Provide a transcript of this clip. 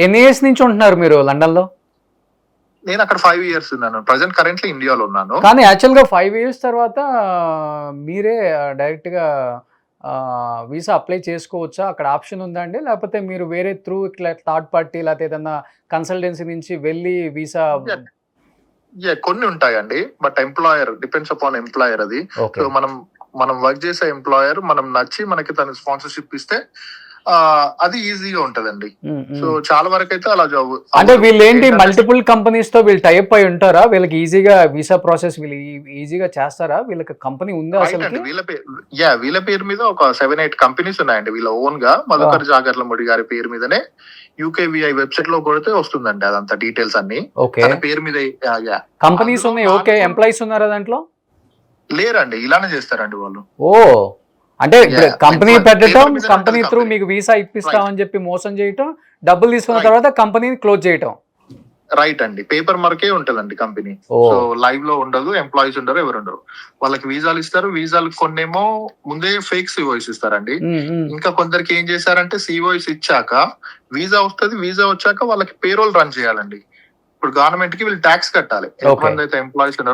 ఎన్ని ఇయర్స్ నుంచి ఉంటున్నారు మీరు లండన్ లో? నేను అక్కడ 5 ఇయర్స్ ఉన్నాను. ప్రెజెంట్ కరెంట్లీ ఇండియాలో ఉన్నాను. కానీ యాక్చువల్ గా 5 ఇయర్స్ తర్వాత మీరే డైరెక్ట్ గా వీసా అప్లై చేసుకోవచ్చా? అక్కడ ఆప్షన్ ఉందా అండి? లేకపోతే మీరు వేరే త్రూ ఇట్లా థర్డ్ పార్టీ లేకపోతే ఏదన్నా కన్సల్టెన్సీ నుంచి వెళ్ళి వీసా? కొన్ని ఉంటాయండి. But employer depends upon employer అది. సో మనం వర్క్ చేసే ఎంప్లాయర్ మనం నచ్చి మనకి తన స్పాన్సర్షిప్ ఇస్తే అది ఈజీగా ఉంటదండి. సో చాలా వరకు అయితే అలా జాబ్. అంటే వీళ్ళు ఏంటి మల్టిపుల్ కంపెనీస్ తో వీళ్ళు టైప్ అయి ఉంటారా? వీళ్ళకి ఈజీగా వీసా ప్రాసెస్ వీళ్ళు ఈజీగా చేస్తారా? వీళ్ళకి కంపెనీ ఉందా అసలు? వీళ్ళ పేరు మీద ఒక 7-8 కంపెనీస్ ఉన్నాయండి వీళ్ళ ఓన్ గా. మధుకర్ జాగర్లముడి గారి పేరు మీదనే యూకేవిఐ వెబ్సైట్ లో కొడితే వస్తుందండి అదంతా డీటెయిల్స్ అన్ని. తన పేరు మీద కంపెనీస్ ఉన్నాయి. ఓకే, ఎంప్లాయీస్ ఉన్నారా దాంట్లో? లేరండి, ఇలానే చేస్తారండి వాళ్ళు. ఓ, అంటే కంపెనీ పెట్టడం, కంపెనీ త్రూ మీకు వీసా ఇప్పిస్తామని చెప్పి మోసం చేయటం, డబ్బులు తీసుకున్న తర్వాత కంపెనీని క్లోజ్ చేయటం. రైట్ అండి, పేపర్ మార్కే ఉంటదండి కంపెనీ. సో లైవ్ లో ఉండదు, ఎంప్లాయీస్ ఉండరు, ఎవరు ఉండరు. వాళ్ళకి వీసాలు ఇస్తారు. వీసాలు కొన్నేమో ముందే ఫేక్ సిఓఎస్ ఇస్తారండి. ఇంకా కొందరికి ఏం చేశారంటే సిఓఎస్ ఇచ్చాక వీసా వస్తుంది, వీసా వచ్చాక వాళ్ళకి పేరోల్ రన్ చేయాలండి. ఇప్పుడు గవర్నమెంట్ కి వీళ్ళు ట్యాక్స్ కట్టాలి. ఎంతమంది అయితే ఎంప్లాయీస్ ఉన్నారో